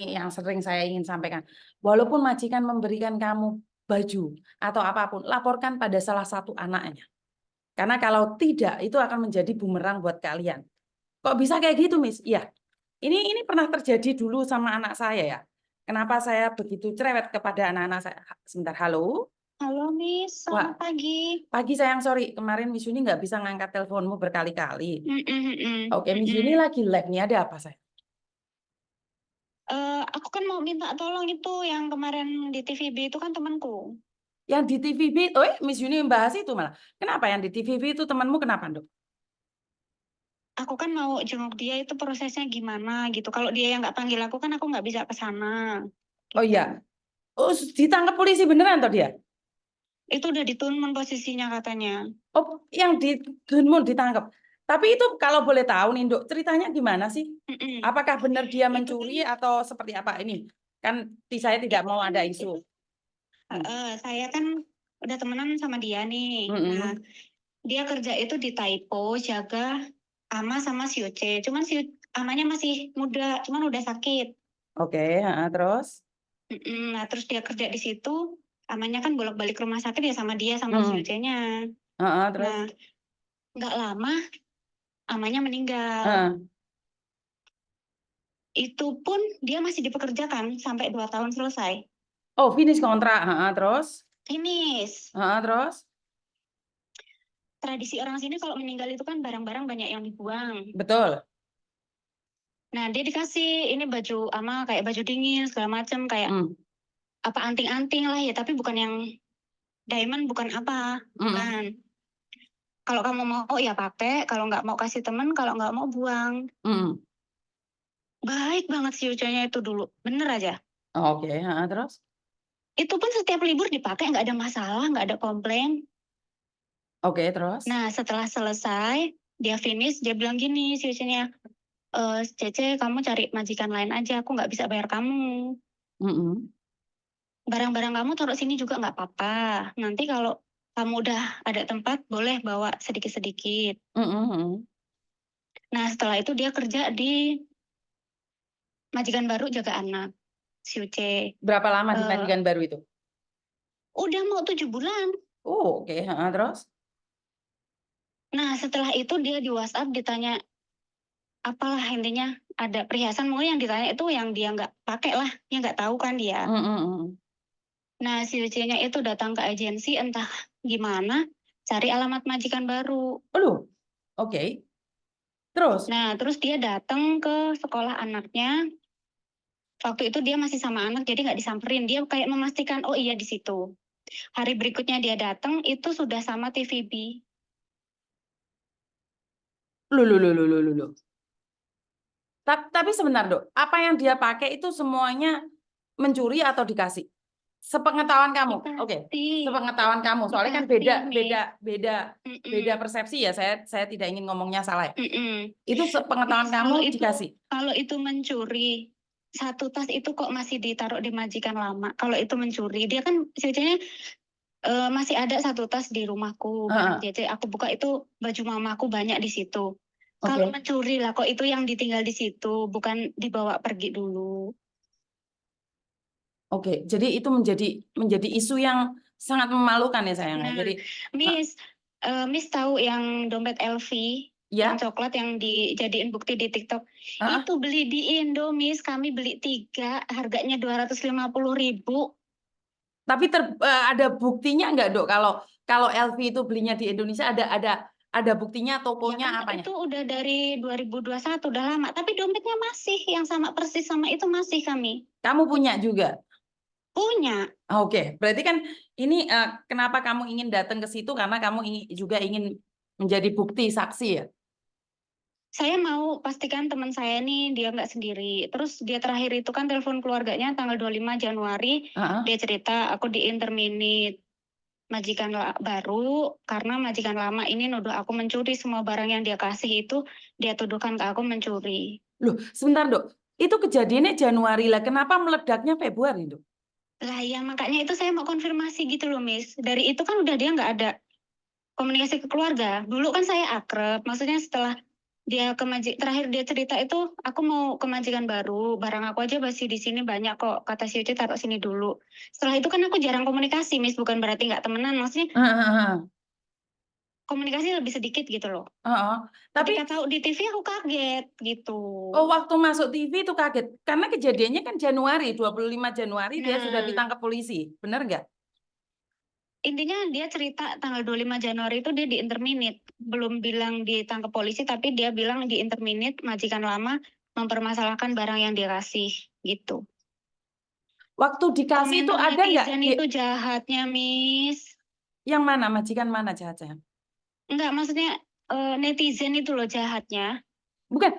yang sering saya ingin sampaikan. Walaupun majikan memberikan kamu baju atau apapun, laporkan pada salah satu anaknya. Karena kalau tidak, itu akan menjadi bumerang buat kalian. Kok bisa kayak gitu, Miss? Iya. Ini pernah terjadi dulu sama anak saya ya. Kenapa saya begitu cerewet kepada anak-anak saya? Sebentar, halo. Halo Miss, Wah, selamat pagi. pagi sayang, sorry. Kemarin Miss Yuni nggak bisa ngangkat teleponmu berkali-kali. Oke, Miss Yuni lagi live nih. Ada apa, saya? Aku kan mau minta tolong itu yang kemarin di TVB itu kan temanku. Yang di TVB, Miss Yuni membahas itu malah. Kenapa yang di TVB itu temanmu kenapa, Dok? Aku kan mau jenguk dia itu prosesnya gimana gitu. Kalau dia yang nggak panggil aku kan aku nggak bisa ke sana. Oh Gitu. iya. Oh, ditangkap polisi beneran toh dia? Itu udah ditunmun posisinya katanya. Oh, yang di Gunmun ditangkap. Tapi itu kalau boleh tahu nih, Dok, ceritanya gimana sih? Mm-mm. Apakah benar dia Itu mencuri kan, atau seperti apa ini? Kan saya tidak itu mau kan, ada isu. Hmm. saya kan udah temenan sama dia nih. Nah, Mm-mm. dia kerja itu di Taipo, jaga Ama sama si Uce. Cuman si Amanya masih muda, cuman udah sakit. Oke, terus? Nah, terus dia kerja di situ, Amanya kan bolak-balik ke rumah sakit ya sama dia sama si Mm-mm. Uce-nya. Terus? Nah, nggak lama Amanya meninggal. Heeh. Itu pun dia masih dipekerjakan sampai 2 tahun selesai. Oh, finish kontrak. Terus? Finish. Terus? Tradisi orang sini kalau meninggal itu kan barang-barang banyak yang dibuang. Betul. Nah, dia dikasih ini baju ama kayak baju dingin segala macam kayak Mm. apa anting-anting lah ya, tapi bukan yang diamond, bukan apa, Mm. bukan. Kalau kamu mau ya pakai, kalau nggak mau kasih temen, kalau nggak mau buang. Mm. Baik banget si Ucanya itu dulu, bener aja. Oke, terus? Itu pun setiap libur dipakai, nggak ada masalah, nggak ada komplain. Oke, terus? Nah, setelah selesai, dia finish, dia bilang gini si Ucanya, Cece kamu cari majikan lain aja, aku nggak bisa bayar kamu. Mm-mm. Barang-barang kamu taruh sini juga nggak apa-apa. Nanti kalau kamu udah ada tempat, boleh bawa sedikit-sedikit. Mm-mm. Nah, setelah itu dia kerja di majikan baru jaga anak, si Uce. Berapa lama di Eh, majikan baru itu? udah mau 7 bulan. Oke, terus? Nah, setelah itu dia di WhatsApp ditanya, apalah intinya, ada perhiasan mungkin yang ditanya itu yang dia nggak pakai lah, dia nggak tahu kan dia. Mm-mm. Nah, si Uce-nya itu datang ke agensi entah gimana, cari alamat majikan baru. Aduh, oke. Terus? Nah, terus dia datang ke sekolah anaknya. Waktu itu dia masih sama anak, jadi nggak disamperin. Dia kayak memastikan, oh iya di situ. Hari berikutnya dia datang, itu sudah sama TVB. Loh, loh, loh, loh, loh, loh, loh. Tapi sebentar, Dok. Apa yang dia pakai itu semuanya mencuri atau dikasih? Sepengetahuan kamu. Oke. Dikasih, Sepengetahuan kamu. Soalnya kan dikasih, beda beda Miss. beda beda Mm-mm. persepsi ya. Saya tidak ingin ngomongnya salah ya. Mm-mm. Itu sepengetahuan Miss, kalau kamu itu dikasih. kalau itu mencuri, satu tas itu kok masih ditaruh di majikan lama. Kalau itu mencuri, dia kan ceritanya masih ada satu tas di rumahku barang Heeh. Cece. Aku buka itu baju mamaku banyak di situ. Kalau Oke. mencuri lah, kok itu yang ditinggal di situ, bukan dibawa pergi dulu. Oke. Jadi itu menjadi menjadi isu yang sangat memalukan ya sayang. Nah, Jadi Miss, Miss tahu yang dompet LV, yang ya, coklat yang dijadiin bukti di TikTok, heeh. itu beli di Indo, Miss. Kami beli 3, harganya 250.000. Tapi ada buktinya nggak, Dok? Kalau kalau LV itu belinya di Indonesia ada buktinya Ya tokonya kan apanya? itu udah dari 2021, udah lama. Tapi dompetnya masih yang sama persis sama itu masih kami Kamu punya juga? punya. Oke, berarti kan ini kenapa kamu ingin datang ke situ karena kamu juga ingin menjadi bukti saksi ya? Saya mau pastikan teman saya nih dia nggak sendiri. Terus dia terakhir itu kan telepon keluarganya tanggal 25 Januari. Heeh. Dia cerita, aku di interminate majikan baru karena majikan lama ini nuduh aku mencuri semua barang yang dia kasih itu, dia tuduhkan ke aku mencuri. Loh, sebentar, Dok. Itu kejadiannya Januari lah. Kenapa meledaknya Februari, Dok? Lah ya makanya itu saya mau konfirmasi gitu loh, Miss. Dari itu kan udah dia nggak ada komunikasi ke keluarga. Dulu kan saya akrab, maksudnya setelah Terakhir dia cerita itu, aku mau ke majikan baru, barang aku aja masih di sini banyak kok, kata si Uci taruh sini dulu. Setelah itu kan aku jarang komunikasi, Miss, bukan berarti nggak temenan, maksudnya komunikasi lebih sedikit gitu loh. Tapi Ketika tahu di TV aku kaget gitu. waktu masuk TV itu kaget karena kejadiannya kan Januari, 25 Januari dia sudah Nah, ditangkap polisi, benar nggak? intinya dia cerita tanggal 25 Januari itu dia di interminit. Belum bilang ditangkap polisi, tapi dia bilang di interminit majikan lama mempermasalahkan barang yang dia kasih gitu. Waktu dikasih itu Komentar ada nggak netizen itu jahatnya, Miss. yang mana majikan mana jahat-jahat? Enggak, maksudnya netizen itu loh jahatnya. Bukan,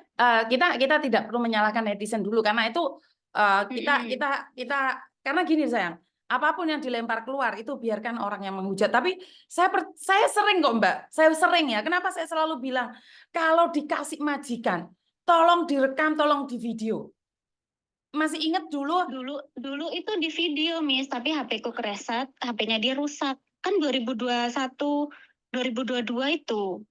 kita tidak perlu menyalahkan netizen dulu karena itu kita karena gini sayang, apapun yang dilempar keluar itu biarkan orang yang menghujat. Tapi saya sering kok Mbak, saya sering ya. Kenapa saya selalu bilang kalau dikasih majikan, tolong direkam, tolong di video. Masih ingat dulu? Dulu itu di video, Miss, tapi HP-ku kereset, HP-nya dia rusak. Kan 2021, 2022 itu.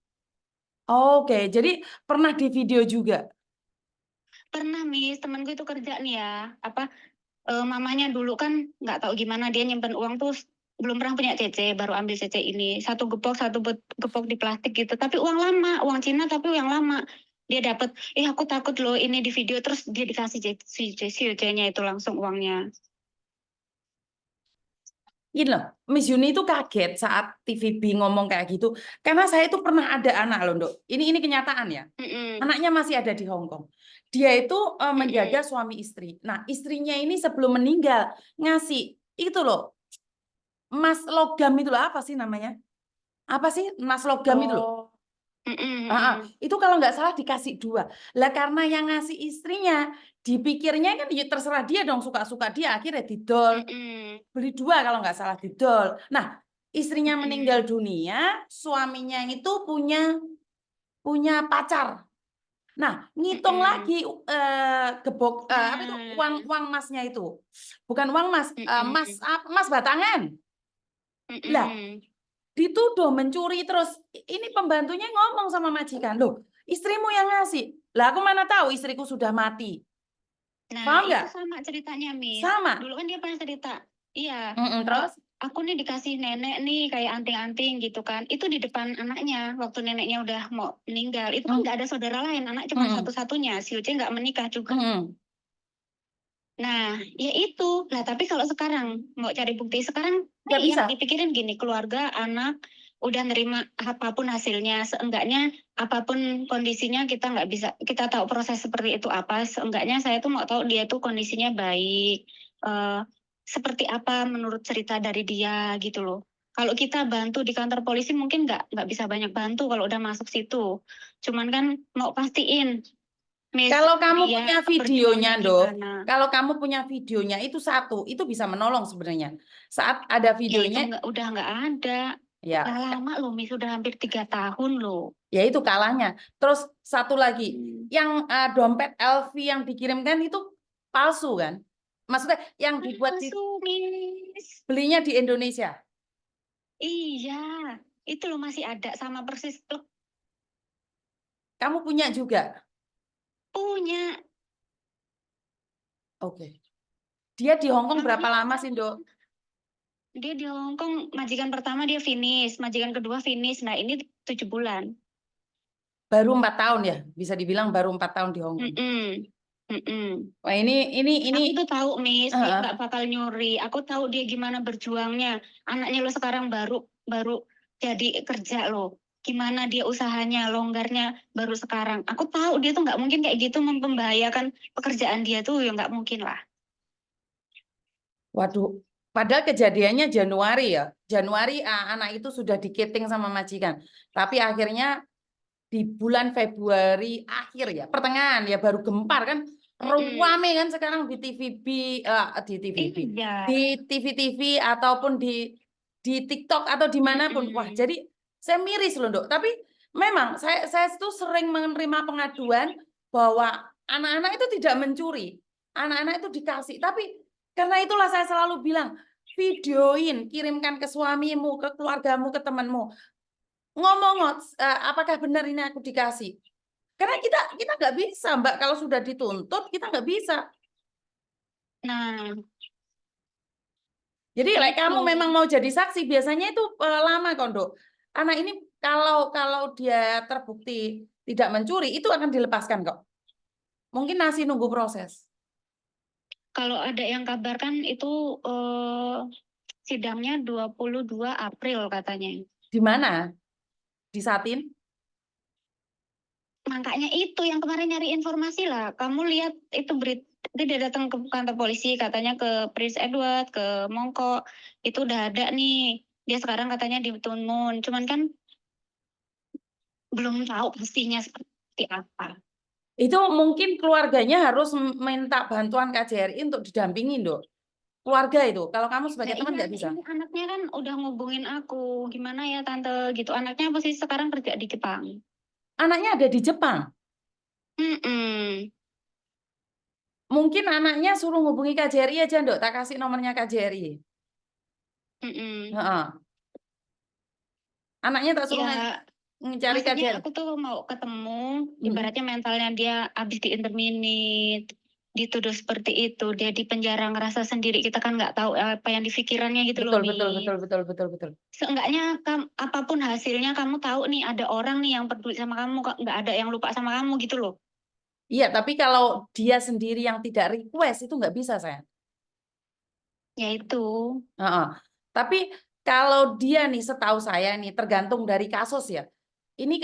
Oke, jadi pernah di video juga. Pernah, Miss, temanku itu kerja nih ya. Mamanya dulu kan nggak tahu gimana dia nyimpen uang tuh belum pernah punya CC, baru ambil CC ini. Satu gepok di plastik gitu. Tapi uang lama, uang Cina tapi uang lama. Dia dapat, aku takut loh ini di video, terus dia dikasih si CC-nya itu langsung uangnya. Gini loh, Miss Yuni itu kaget saat TVB ngomong kayak gitu. Karena saya itu pernah ada anak loh, Dok. Ini kenyataan ya. Anaknya masih ada di Hong Kong. Dia itu menjaga suami istri. Nah, istrinya ini sebelum meninggal ngasih itu loh, emas logam itu loh, apa sih namanya? Apa sih emas logam itu loh? Itu kalau nggak salah dikasih 2. Lah karena yang ngasih istrinya, dipikirnya kan ya terserah dia dong, suka-suka dia, akhirnya didol. Beli 2 kalau nggak salah didol. Nah, istrinya meninggal dunia, suaminya itu punya pacar. Nah, ngitung lagi apa itu uang emasnya itu. Bukan uang emas, emas batangan. Lah, dituduh mencuri terus. Ini pembantunya ngomong sama majikan, "Loh, istrimu yang ngasih." Lah, aku mana tahu istriku sudah mati. Nah, Paham itu nggak? sama ceritanya, Miss. Sama. Dulu kan dia pernah cerita, iya, Terus? aku nih dikasih nenek nih kayak anting-anting gitu kan. Itu di depan anaknya, waktu neneknya udah mau meninggal. Itu kan nggak ada saudara lain, anak cuma satu-satunya. Si Uce nggak menikah juga. Nah, ya itu. Nah, tapi kalau sekarang mau cari bukti, sekarang Nggak nih bisa. yang dipikirin gini, keluarga, anak, udah nerima apapun hasilnya, seenggaknya apapun kondisinya kita nggak bisa, kita tahu proses seperti itu apa, seenggaknya saya tuh mau tahu dia tuh kondisinya baik, seperti apa menurut cerita dari dia gitu loh. Kalau kita bantu di kantor polisi mungkin nggak bisa banyak bantu kalau udah masuk situ. Cuman kan mau pastiin, Miss, Kalau kamu dia punya videonya, berjuangnya Dok, gimana. kalau kamu punya videonya itu satu, itu bisa menolong sebenarnya. Saat ada Ya itu videonya, udah nggak ada. Udah ya, lama loh, Miss. Udah hampir 3 tahun loh. ya itu kalahnya. Terus satu lagi, yang dompet LV yang dikirimkan itu palsu kan? Maksudnya yang dibuat Palsu, Miss. belinya di Indonesia. Iya, itu loh masih ada sama persis. Loh, Kamu punya juga? punya. Oke. Dia di Hong Kong berapa Makanya lama sih, Dok? dia di Hong Kong, majikan pertama dia finish, majikan kedua finish. Nah, ini 7 bulan. Baru 4 tahun ya? Bisa dibilang baru 4 tahun di Hong Kong. Wah, ini. Aku tuh tahu, Miss, dia Uh-uh. nggak bakal nyuri. Aku tahu dia gimana berjuangnya. Anaknya lo sekarang baru baru jadi kerja lo. Gimana dia usahanya, longgarnya baru sekarang. Aku tahu dia tuh nggak mungkin kayak gitu membahayakan pekerjaan dia tuh, ya nggak mungkin lah. Waduh, padahal kejadiannya Januari ya. Januari anak itu sudah diketing sama majikan. Tapi akhirnya di bulan Februari akhir ya, pertengahan ya baru gempar kan. Rame kan sekarang di TVB, di TVB, Iya. di TV-TV ataupun di TikTok atau dimanapun. Wah, jadi saya miris loh, Dok. Tapi memang saya itu sering menerima pengaduan bahwa anak-anak itu tidak mencuri. Anak-anak itu dikasih, tapi karena itulah saya selalu bilang, videoin, kirimkan ke suamimu, ke keluargamu, ke temanmu. Ngomong, apakah benar ini aku dikasih? Karena kita nggak bisa, Mbak, kalau sudah dituntut kita nggak bisa. Nah, Jadi like itu. kamu memang mau jadi saksi, biasanya itu lama, Kondo. Anak ini kalau dia terbukti tidak mencuri, itu akan dilepaskan kok. Mungkin masih nunggu proses. Kalau ada yang kabarkan itu sidangnya 22 April katanya. Di mana? Di Satin? Makanya itu yang kemarin nyari informasi lah. Kamu lihat itu berita, dia datang ke kantor polisi katanya ke Prince Edward, ke Mongko. Itu udah ada nih. Dia sekarang katanya di Tun Mun. Cuman kan belum tahu pastinya seperti apa. Itu mungkin keluarganya harus minta bantuan KJRI untuk didampingi, Dok. Keluarga itu, kalau kamu sebagai Nah, teman nggak bisa. ini anaknya kan udah ngubungin aku. Gimana ya Tante gitu. Anaknya posisi sekarang kerja di Jepang. Anaknya ada di Jepang. Mm-mm. Mungkin anaknya suruh hubungi KJRI aja, Dok. Tak kasih nomornya KJRI. Mm-mm. Heeh. Anaknya tak suruh Ya, cari maksudnya KJRI. aku tuh mau ketemu, Mm-mm. ibaratnya mentalnya dia habis di interminate, dituduh seperti itu, dia di penjara ngerasa sendiri, kita kan nggak tahu apa yang di pikirannya gitu loh, Betul, betul, Mi. betul, betul, betul, betul. Seenggaknya apapun hasilnya kamu tahu nih ada orang nih yang peduli sama kamu, nggak ada yang lupa sama kamu gitu loh. Iya, tapi kalau dia sendiri yang tidak request itu nggak bisa, saya. Ya itu. Heeh. Tapi kalau dia nih, setahu saya nih, tergantung dari kasus ya. Ini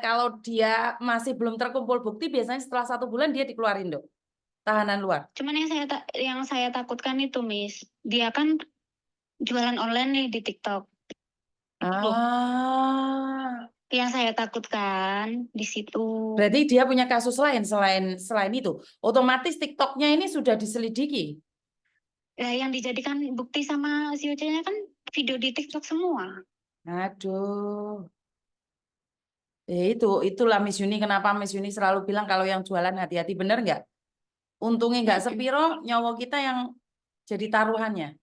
kalau dia masih belum terkumpul bukti, biasanya setelah 1 bulan dia dikeluarin, Dok. Tahanan luar. Cuman yang saya takutkan itu, Miss, dia kan jualan online nih di TikTok. Itu loh, Ah, yang saya takutkan di situ. berarti dia punya kasus lain selain itu. Otomatis TikToknya ini sudah diselidiki. Ya, yang dijadikan bukti sama si Ucenya kan video di TikTok semua. Aduh. Itulah Miss Yuni. Kenapa Miss Yuni selalu bilang kalau yang jualan hati-hati, bener nggak? Untungnya nggak sepiro, nyawa kita yang jadi taruhannya.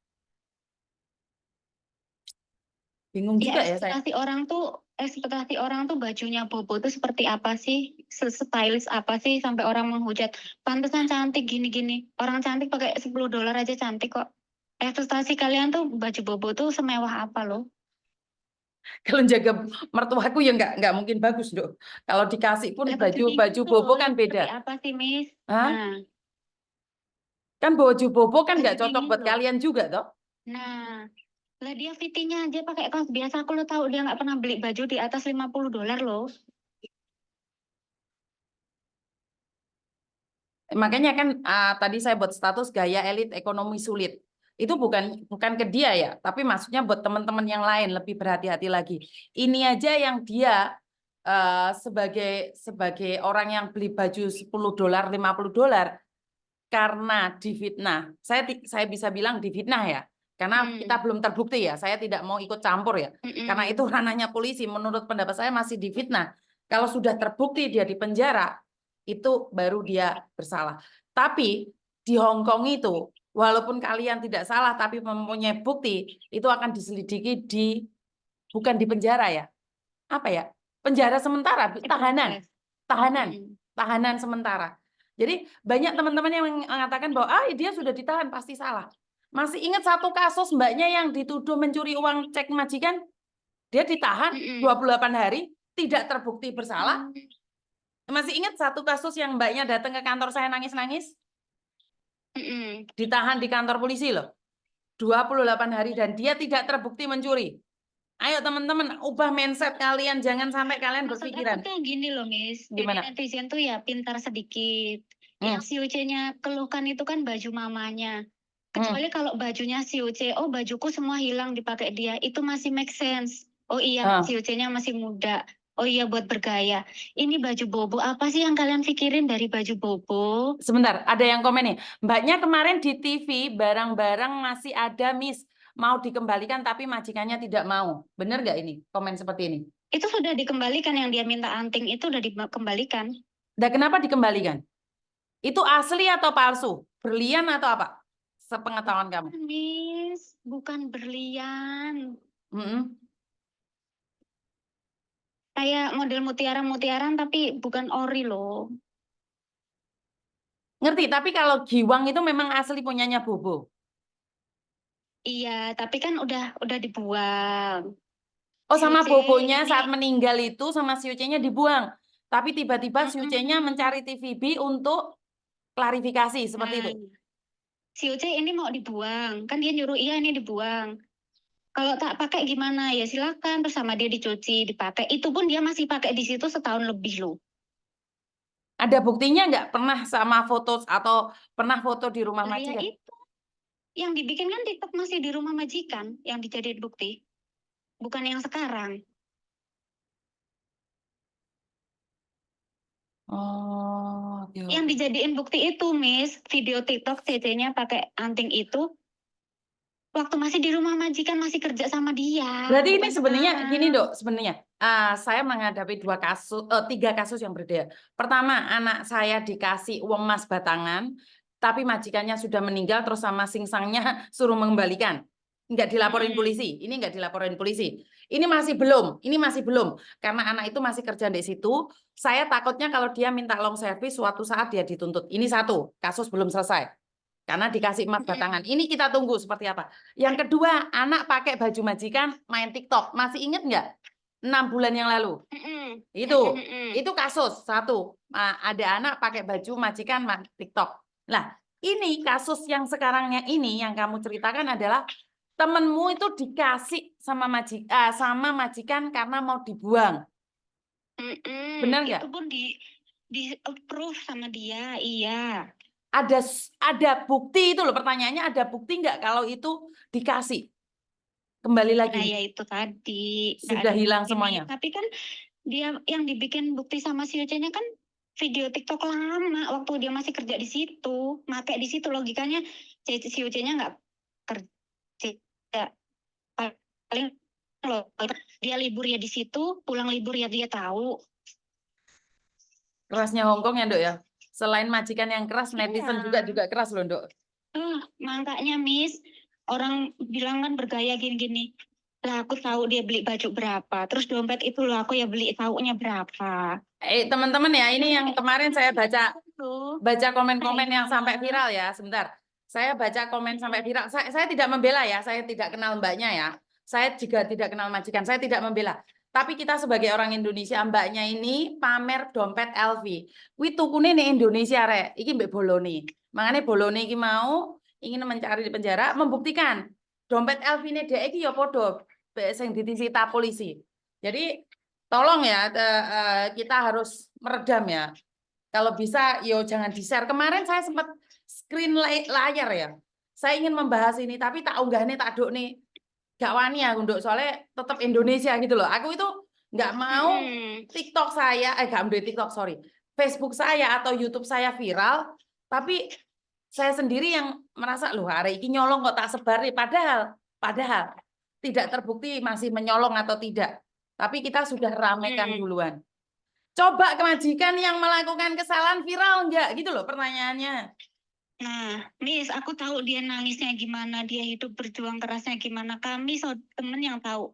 Bingung Ya juga ya saya. ekspektasi orang tuh bajunya Bobo tuh seperti apa sih? Stylish apa sih sampai orang menghujat. Pantesan cantik gini-gini. Orang cantik pakai $10 aja cantik kok. Ekspektasi kalian tuh baju Bobo tuh semewah apa loh? Kalau jaga mertuaku ya nggak mungkin bagus, Dok. Kalau dikasih pun Lah baju baju Mimi baju tuh bobo loh kan yang beda. seperti apa sih, Miss? Hah? Nah, Kan baju bobo kan baju nggak cocok Mimi buat loh. kalian juga, toh. Nah, lah dia fittingnya aja pakai kaos biasa. Aku lo tahu dia nggak pernah beli baju di atas $50 loh. Makanya kan tadi saya buat status gaya elit ekonomi sulit. Itu bukan ke dia ya, tapi maksudnya buat teman-teman yang lain lebih berhati-hati lagi. Ini aja yang dia sebagai orang yang beli baju $10, $50 karena difitnah. Saya bisa bilang difitnah ya. Karena kita belum terbukti ya. Saya tidak mau ikut campur ya. Karena itu ranahnya polisi. Menurut pendapat saya masih difitnah. Kalau sudah terbukti dia di penjara, itu baru dia bersalah. Tapi di Hong Kong itu, walaupun kalian tidak salah tapi mempunyai bukti, itu akan diselidiki bukan di penjara ya. Apa ya? Penjara sementara, tahanan. Tahanan. Tahanan sementara. Jadi banyak teman-teman yang mengatakan bahwa dia sudah ditahan pasti salah. Masih ingat satu kasus mbaknya yang dituduh mencuri uang cek majikan? Dia ditahan 28 hari, tidak terbukti bersalah. Masih ingat satu kasus yang mbaknya datang ke kantor saya nangis-nangis? Ditahan di kantor polisi loh. 28 hari dan dia tidak terbukti mencuri. Ayo teman-teman, ubah mindset kalian. Jangan sampai kalian Maksud berpikiran. aku tuh gini loh, Miss. Jadi Gimana? netizen tuh ya pintar sedikit. Yang si Uce-nya keluhkan itu kan baju mamanya. Kecuali kalau bajunya si Uce, oh bajuku semua hilang dipakai dia, itu masih make sense. Oh iya, si Uce-nya masih muda. Oh iya, buat bergaya. Ini baju Bobo, apa sih yang kalian pikirin dari baju Bobo? Sebentar, ada yang komen nih. Mbaknya kemarin di TV barang-barang masih ada, Miss. Mau dikembalikan tapi majikannya tidak mau. Benar nggak ini? Komen seperti ini. Itu sudah dikembalikan, yang dia minta anting itu udah dikembalikan. Dan kenapa dikembalikan? Itu asli atau palsu? Berlian atau apa? Sepengetahuan kamu. Miss, bukan berlian. kayak model mutiara-mutiaran tapi bukan ori loh. Ngerti, tapi kalau Giwang itu memang asli punyanya Bobo. Iya, tapi kan udah dibuang. Oh, Si sama Uce Bobonya ini, saat meninggal itu sama si Uce-nya dibuang. Tapi tiba-tiba si Uce-nya mm-mm. mencari TVB untuk klarifikasi, seperti Nah, itu. si Uce ini mau dibuang, kan dia nyuruh iya ini dibuang. Kalau tak pakai gimana ya silakan, terus sama dia dicuci, dipakai. Itu pun dia masih pakai di situ setahun lebih loh. Ada buktinya nggak pernah sama foto atau pernah foto di rumah Lah ya majikan? itu yang dibikin kan TikTok masih di rumah majikan yang dijadiin bukti, bukan yang sekarang. Oh, oke, Yang oke. dijadiin bukti itu, Miss, video TikTok CC-nya pakai anting itu waktu masih di rumah majikan masih kerja sama dia, Berarti ini bukan sebenarnya gini sekarang. dok, sebenarnya saya menghadapi tiga kasus yang berbeda. Pertama, anak saya dikasih uang emas batangan, tapi majikannya sudah meninggal, terus sama singsangnya suruh mengembalikan. Nggak dilaporin Mm-mm. polisi, ini nggak dilaporin polisi. Ini masih belum, karena anak itu masih kerja di situ. Saya takutnya kalau dia minta long service, suatu saat dia dituntut. Ini satu, kasus belum selesai. Karena dikasih emas batangan. Ini kita tunggu seperti apa. Yang kedua, anak pakai baju majikan main TikTok. Masih inget nggak? 6 bulan yang lalu. Mm-mm. Itu. Mm-mm. Itu kasus. Satu. Ada anak pakai baju majikan main TikTok. Nah, ini kasus yang sekarangnya ini yang kamu ceritakan adalah temenmu itu dikasih sama majikan karena mau dibuang. Benar nggak? Itu pun di approve sama dia, iya. Ada ada bukti itu loh. Pertanyaannya ada bukti nggak kalau itu dikasih? Kembali Nah lagi. ya itu tadi nggak Sudah ada hilang bukti nih. semuanya. Tapi kan dia yang dibikin bukti sama si Uce-nya kan video TikTok lama waktu dia masih kerja di situ, pakai di situ logikanya si Uce-nya nggak kerja paling loh dia libur ya di situ, pulang libur ya dia tahu. Kerasnya Hongkong ya, Dok ya. Selain majikan yang keras, netizen Iya. juga keras loh, Dok. Makanya Miss, orang bilang kan bergaya gini-gini. Lah aku tahu dia beli baju berapa, terus dompet itu loh aku ya beli taunya berapa. Teman-teman ya, ini yang kemarin saya baca Tuh. komen-komen yang sampai Nah, viral ya. Sebentar. Saya baca komen sampai viral. Saya tidak membela ya, saya tidak kenal mbaknya ya. Saya juga tidak kenal majikan, saya tidak membela. Tapi kita sebagai orang Indonesia, mbaknya ini pamer dompet LV. Wih tukune nih Indonesia rek, iki mbak Boloni. Makanya Boloni iki mau ingin mencari di penjara, membuktikan dompet LV ini dia iki ya podo sing disita polisi. Jadi tolong ya kita harus meredam ya. Kalau bisa, yo jangan di-share. Kemarin saya sempat screen layar ya. Saya ingin membahas ini, tapi tak unggah nih, tak duk nih. Gak wani aku, Nduk. Soalnya tetap Indonesia gitu loh. Aku itu nggak mau TikTok saya, gak ambil TikTok, sorry. Facebook saya atau YouTube saya viral, tapi saya sendiri yang merasa, loh hari ini nyolong kok tak sebar nih. Padahal tidak terbukti masih menyolong atau tidak. Tapi kita sudah ramaikan duluan. Coba kemajikan yang melakukan kesalahan viral enggak gitu loh pertanyaannya. Nah, Miss, aku tahu dia nangisnya gimana, dia hidup berjuang kerasnya gimana. Kami temen yang tahu.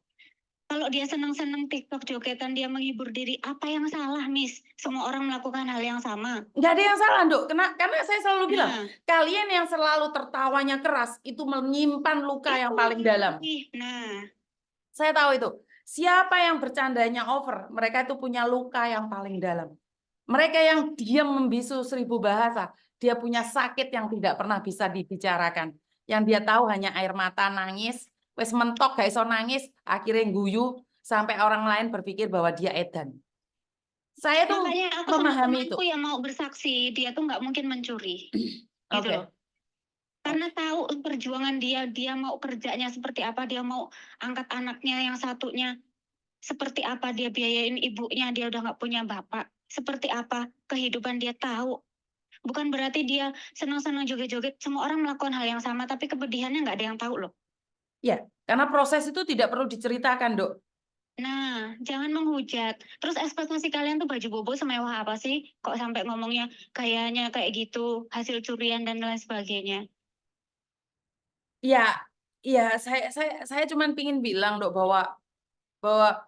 Kalau dia seneng-seneng TikTok jogetan, dia menghibur diri, apa yang salah, Miss? Semua orang melakukan hal yang sama. Enggak ada yang salah, Dok. Karena saya selalu bilang, Nah, kalian yang selalu tertawanya keras itu menyimpan luka yang paling dalam. Nah, Saya tahu itu. Siapa yang bercandanya over, mereka itu punya luka yang paling dalam. Mereka yang diam membisu 1000 bahasa, dia punya sakit yang tidak pernah bisa dibicarakan. Yang dia tahu hanya air mata, nangis, wes mentok gak iso nangis, akhirnya guyu sampai orang lain berpikir bahwa dia edan. Saya tuh makanya aku sama memahami itu. temanku yang mau bersaksi, dia tuh nggak mungkin mencuri. Gitu Oke. loh. Karena tahu perjuangan dia mau kerjanya seperti apa, dia mau angkat anaknya yang satunya, seperti apa dia biayain ibunya, dia udah nggak punya bapak, seperti apa kehidupan dia tahu. Bukan berarti dia senang-senang joget-joget, semua orang melakukan hal yang sama, tapi kepedihannya nggak ada yang tahu loh. Ya, karena proses itu tidak perlu diceritakan, Dok. Nah, jangan menghujat. Terus ekspektasi kalian tuh baju bobo semewah apa sih? Kok sampai ngomongnya kayaknya kayak gitu, hasil curian dan lain sebagainya. Ya, ya saya cuman pingin bilang, Dok, bahwa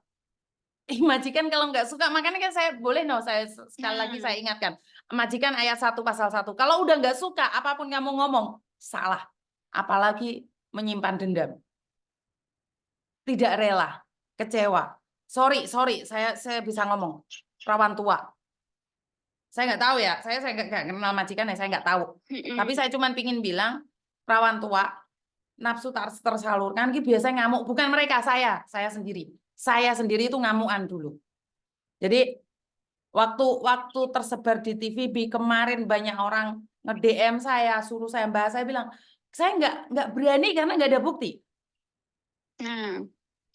Majikan kalau nggak suka, makanya kan saya boleh saya sekali lagi saya ingatkan. Majikan ayat 1 pasal 1. Kalau udah nggak suka, apapun kamu ngomong, salah. Apalagi menyimpan dendam. Tidak rela, kecewa. Sorry, saya bisa ngomong. Perawan tua. Saya nggak tahu ya, saya nggak kenal majikan ya, saya nggak tahu. Tapi saya cuma pingin bilang, perawan tua, nafsu tersalurkan, biasanya ngamuk. Bukan mereka, saya sendiri. Saya sendiri itu ngamukan dulu. Jadi waktu tersebar di TVB kemarin banyak orang nge-DM saya, suruh saya bahas, saya bilang saya nggak berani karena nggak ada bukti. Nah,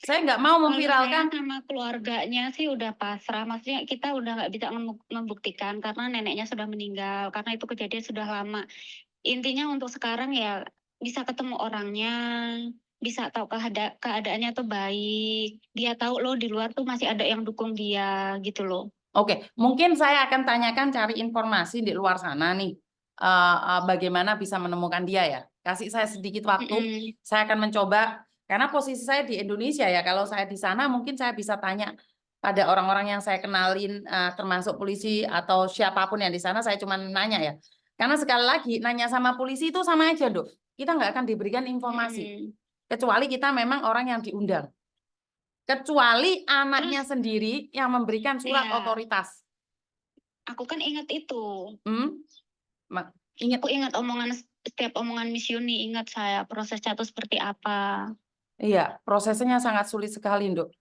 saya nggak mau memviralkan. Kalau saya sama keluarganya sih udah pasrah, maksudnya kita udah nggak bisa membuktikan karena neneknya sudah meninggal, karena itu kejadian sudah lama. Intinya untuk sekarang ya bisa ketemu orangnya, bisa tahu keadaannya tuh baik, dia tahu loh di luar tuh masih ada yang dukung dia gitu loh. Oke, mungkin saya akan tanyakan cari informasi di luar sana nih, bagaimana bisa menemukan dia ya. Kasih saya sedikit waktu, saya akan mencoba, karena posisi saya di Indonesia ya, kalau saya di sana mungkin saya bisa tanya pada orang-orang yang saya kenalin, termasuk polisi atau siapapun yang di sana, saya cuma nanya ya. Karena sekali lagi, nanya sama polisi itu sama aja, Dok. Kita nggak akan diberikan informasi, kecuali kita memang orang yang diundang. Kecuali anaknya sendiri yang memberikan surat otoritas. Aku kan ingat itu. Aku ingat setiap omongan Miss Yuni, ingat saya prosesnya itu seperti apa. Iya, prosesnya sangat sulit sekali, Nduk.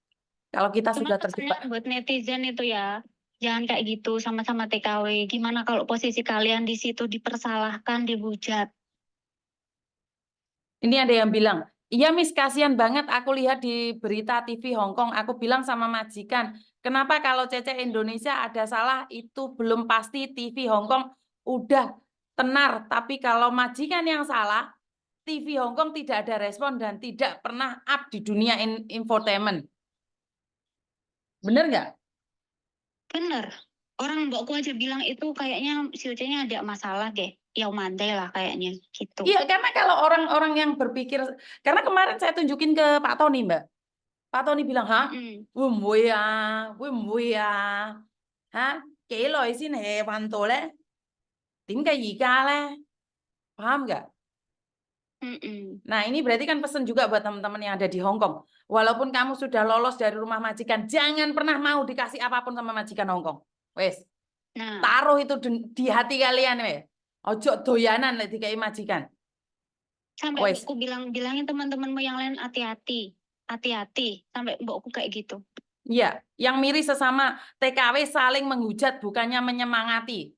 Kalau kita sudah terjebak. Buat netizen itu ya, jangan kayak gitu, sama-sama TKW. Gimana kalau posisi kalian di situ dipersalahkan, dihujat? Ini ada yang bilang, iya Miss, kasihan banget aku lihat di berita TV Hong Kong. Aku bilang sama majikan, kenapa kalau Cece Indonesia ada salah itu belum pasti TV Hong Kong udah tenar. Tapi kalau majikan yang salah, TV Hong Kong tidak ada respon dan tidak pernah up di dunia infotainment. Bener nggak? Bener. Orang mbokku aja bilang itu kayaknya si Ucenya ada masalah deh. Ya mandai lah kayaknya gitu. Iya, karena kalau orang-orang yang berpikir, karena kemarin saya tunjukin ke Pak Tony, Mbak. Pak Tony bilang, hah? Wih, hah? Kể lời xin hè hoàn tổ lẽ. Điểm cái gì ca lẽ? Paham nggak? Nah, ini berarti kan pesan juga buat teman-teman yang ada di Hong Kong. Walaupun kamu sudah lolos dari rumah majikan, jangan pernah mau dikasih apapun sama majikan Hong Kong. Wes. Taruh itu di hati kalian, wes. Ojo doyanan lek dikai majikan. Sampai aku bilangin teman-temanmu yang lain hati-hati, sampai mbokku kayak gitu. Iya, yang miris sesama TKW saling menghujat bukannya menyemangati.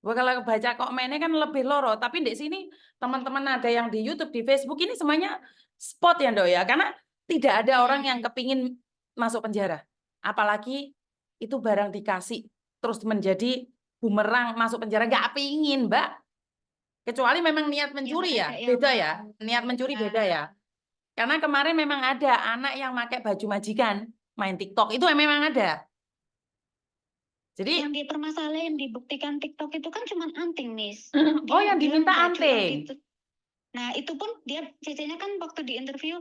Kalau baca komennya kan lebih loro, tapi di sini teman-teman ada yang di YouTube, di Facebook ini semuanya spot ya, Dok ya, karena tidak ada orang yang kepingin masuk penjara. Apalagi itu barang dikasih terus menjadi bumerang masuk penjara, nggak pingin, Mbak. Kecuali memang niat mencuri ya, beda ya. Niat mencuri beda ya. Karena kemarin memang ada anak yang pakai baju majikan main TikTok, itu memang ada. Jadi yang dipermasalahin, dibuktikan TikTok itu kan cuma anting, Miss. Oh, yang diminta anting. Nah, itu pun dia Cecenya kan waktu di interview,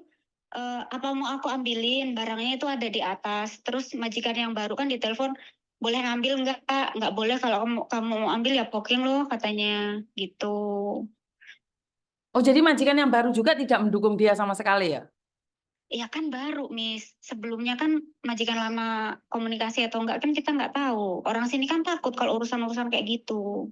apa mau aku ambilin, barangnya itu ada di atas. Terus majikan yang baru kan ditelepon, boleh ngambil nggak, Kak? Nggak boleh, kalau kamu mau ambil ya poking loh, katanya gitu. Oh, jadi majikan yang baru juga tidak mendukung dia sama sekali ya? Iya kan baru, Miss. Sebelumnya kan majikan lama komunikasi atau enggak kan kita nggak tahu. Orang sini kan takut kalau urusan-urusan kayak gitu.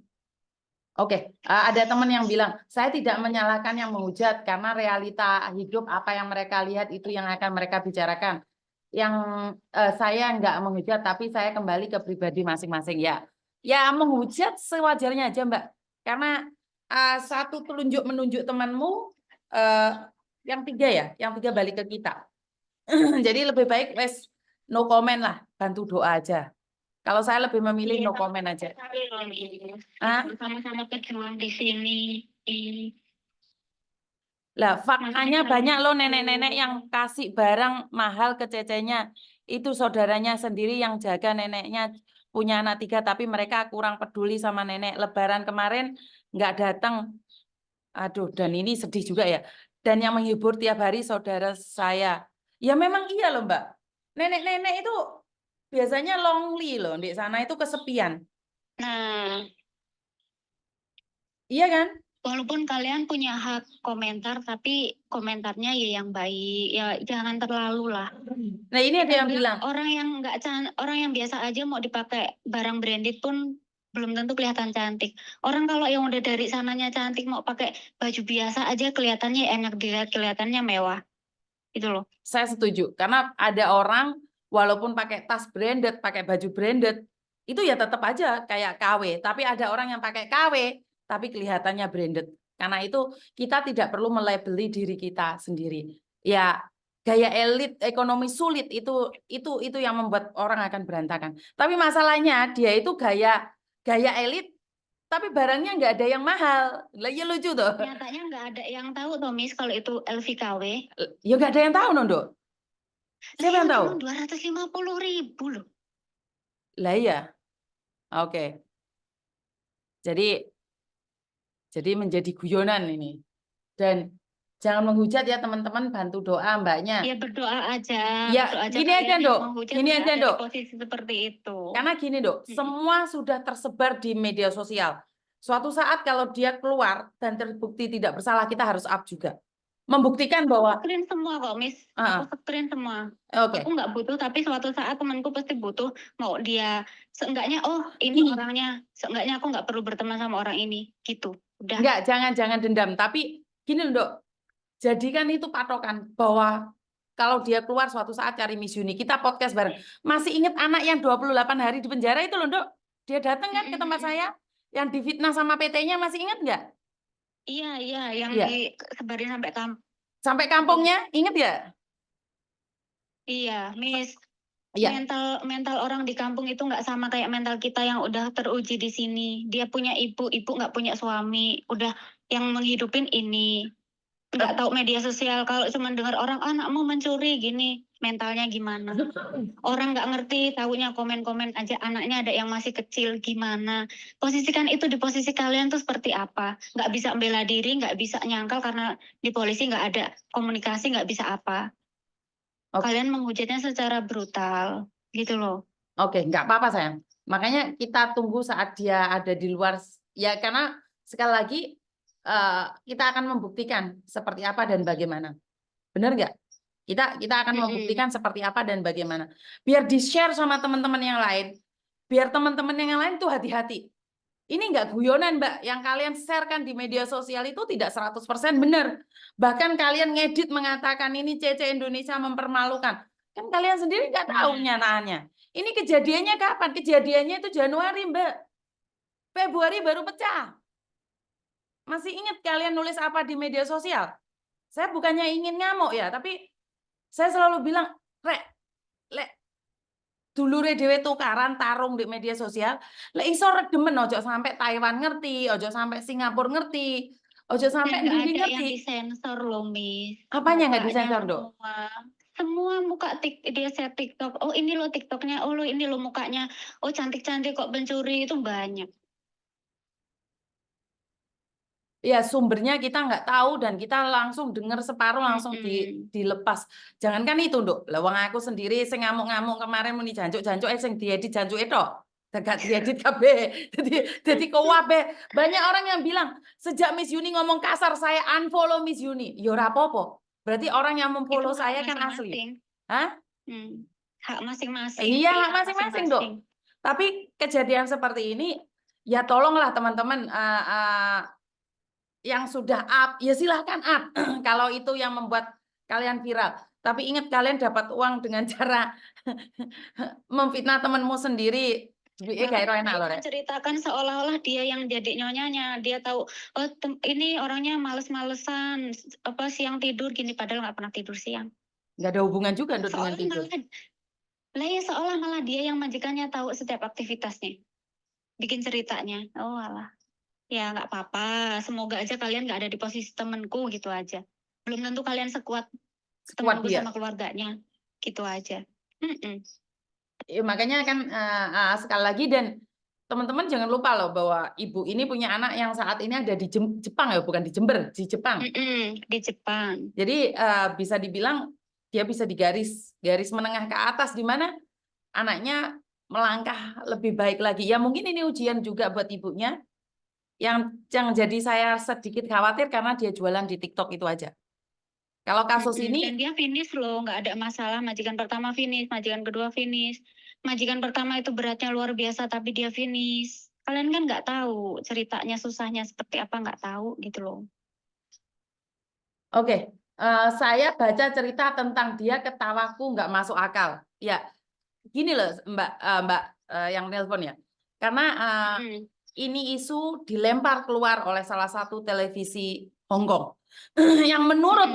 Oke, ada teman yang bilang, saya tidak menyalahkan yang menghujat karena realita hidup apa yang mereka lihat itu yang akan mereka bicarakan. Yang saya nggak menghujat, tapi saya kembali ke pribadi masing-masing ya. Ya menghujat sewajarnya aja, Mbak. Karena satu menunjuk temanmu, yang tiga balik ke kita. Jadi lebih baik wes no comment lah, bantu doa aja. Kalau saya lebih memilih no comment aja. Sama-sama pejuang di sini. Lah, faktanya banyak loh nenek-nenek yang kasih barang mahal ke cecenya. Itu saudaranya sendiri yang jaga neneknya, punya anak 3, tapi mereka kurang peduli sama nenek. Lebaran kemarin nggak datang. Aduh, dan ini sedih juga ya. Dan yang menghibur tiap hari saudara saya. Ya memang iya loh, Mbak. Nenek-nenek itu biasanya lonely loh, di sana itu kesepian. Nah, Iya kan? walaupun kalian punya hak komentar, tapi komentarnya ya yang baik, ya jangan terlalu lah. Nah, ini ada Kita yang bilang, orang yang nggak orang yang biasa aja mau dipakai barang branded pun belum tentu kelihatan cantik. Orang kalau yang udah dari sananya cantik mau pakai baju biasa aja kelihatannya enak dilihat, kelihatannya mewah. Itu loh. saya setuju. Karena ada orang, walaupun pakai tas branded, pakai baju branded, itu ya tetap aja kayak KW. Tapi ada orang yang pakai KW, tapi kelihatannya branded. Karena itu kita tidak perlu melabeli diri kita sendiri. Ya, gaya elit, ekonomi sulit itu yang membuat orang akan berantakan. Tapi masalahnya dia itu gaya elit, tapi barangnya nggak ada yang mahal. Lah ya lucu tuh. Nyatanya nggak ada yang tahu tuh Miss kalau itu LVKW. Ya nggak ada yang tahu, Nondo. Siapa yang tahu? Cuma 250.000 loh. Lah ya, oke. Jadi menjadi guyonan ini. Dan jangan menghujat ya teman-teman, bantu doa mbaknya. Ya berdoa aja. Ya, Berdoa aja gini kalian aja, yang Dok. menghujat Gini nggak aja, ada di Dok. posisi seperti itu. Karena gini, Dok, semua sudah tersebar di media sosial. Suatu saat kalau dia keluar dan terbukti tidak bersalah, kita harus up juga. Membuktikan bahwa Screen semua kok, Miss. Aku screen semua. oke. Aku nggak butuh, tapi suatu saat temanku pasti butuh. Mau dia, seenggaknya, oh ini orangnya. Seenggaknya aku nggak perlu berteman sama orang ini. Gitu. Udah. Enggak, jangan dendam. Tapi gini, Dok. Jadikan itu patokan bahwa kalau dia keluar suatu saat cari Miss Uni, kita podcast bareng. Masih ingat anak yang 28 hari di penjara itu loh, Dok? Dia datang kan ke tempat saya, yang difitnah sama PT-nya, masih ingat nggak? Iya, yang Iya. disebarin sampai kampung. Sampai kampungnya, ingat ya? Iya, Miss. Iya. Mental orang di kampung itu nggak sama kayak mental kita yang udah teruji di sini. Dia punya ibu nggak punya suami, udah yang menghidupin ini. Nggak tahu media sosial, kalau cuma dengar orang anakmu mencuri gini, mentalnya gimana? Orang nggak ngerti, taunya komen-komen aja anaknya ada yang masih kecil gimana. Posisikan itu di posisi kalian tuh seperti apa? Nggak bisa bela diri, nggak bisa nyangkal karena di polisi nggak ada komunikasi, nggak bisa apa. Oke. Kalian menghujatnya secara brutal, gitu loh. Oke, nggak apa-apa sayang. Makanya kita tunggu saat dia ada di luar. Ya karena sekali lagi kita akan membuktikan seperti apa dan bagaimana. Benar nggak? Kita akan membuktikan seperti apa dan bagaimana. Biar di-share sama teman-teman yang lain. Biar teman-teman yang lain tuh hati-hati. Ini nggak guyonan, Mbak. Yang kalian sharekan di media sosial itu tidak 100% benar. Bahkan kalian ngedit mengatakan ini CC Indonesia mempermalukan. Kan kalian sendiri nggak tahu nyataannya. Ini kejadiannya kapan? Kejadiannya itu Januari, Mbak. Februari baru pecah. Masih ingat kalian nulis apa di media sosial? Saya bukannya ingin ngamuk ya, tapi saya selalu bilang, Rek, dulure dhewe tukaran tarung di media sosial, lek iso redemen ojo sampai Taiwan ngerti, ojo sampai Singapura ngerti, ojo sampai Nggak Nduri ada yang ngerti. disensor loh, Miss. Apanya nggak Mukanya disensor, Dok? semua muka dia share TikTok. Oh ini lo TikToknya, oh lo ini lo mukanya. Oh cantik-cantik kok pencuri, itu banyak. Ya sumbernya kita nggak tahu dan kita langsung dengar separuh langsung dilepas. Jangankan itu, Dok. Lah wong aku sendiri sing ngamuk-ngamuk kemarin muni jancuk-jancuk sing diedit jancuke tok. Gak diedit kabeh. Jadi kowabe. Banyak orang yang bilang, sejak Miss Yuni ngomong kasar saya unfollow Miss Yuni. Ya ora apa-apa. Berarti orang yang memfollow saya kan asli. Hah? Hak masing-masing. Iya, hak masing-masing, Dok. Tapi kejadian seperti ini ya tolonglah teman-teman yang sudah up, ya silahkan up. Kalau itu yang membuat kalian viral. Tapi ingat kalian dapat uang dengan cara memfitnah temanmu sendiri. Dia menceritakan seolah-olah dia yang jadi nyonyanya. Dia tahu, oh ini orangnya males-malesan, apa siang tidur gini, padahal nggak pernah tidur siang. Nggak ada hubungan juga dengan tidur. Lah ya seolah malah dia yang majikannya tahu setiap aktivitasnya. Bikin ceritanya. Oh alah. Ya nggak apa-apa, semoga aja kalian nggak ada di posisi temenku gitu aja. Belum tentu kalian sekuat temanku sama keluarganya, gitu aja. Ya, makanya kan sekali lagi dan teman-teman jangan lupa loh bahwa ibu ini punya anak yang saat ini ada di Jepang ya, bukan di Jember, di Jepang. Di Jepang. Jadi bisa dibilang dia bisa di garis menengah ke atas di mana anaknya melangkah lebih baik lagi. Ya mungkin ini ujian juga buat ibunya. Yang jadi saya sedikit khawatir karena dia jualan di TikTok itu aja. Kalau kasus ini, Dan dia finish loh, nggak ada masalah. Majikan pertama finish, majikan kedua finish. Majikan pertama itu beratnya luar biasa, tapi dia finish. Kalian kan nggak tahu ceritanya susahnya seperti apa, nggak tahu gitu loh. oke, saya baca cerita tentang dia ketawaku nggak masuk akal. Ya, gini loh Mbak yang nelpon ya. Karena ini isu dilempar keluar oleh salah satu televisi Hong Kong. yang menurut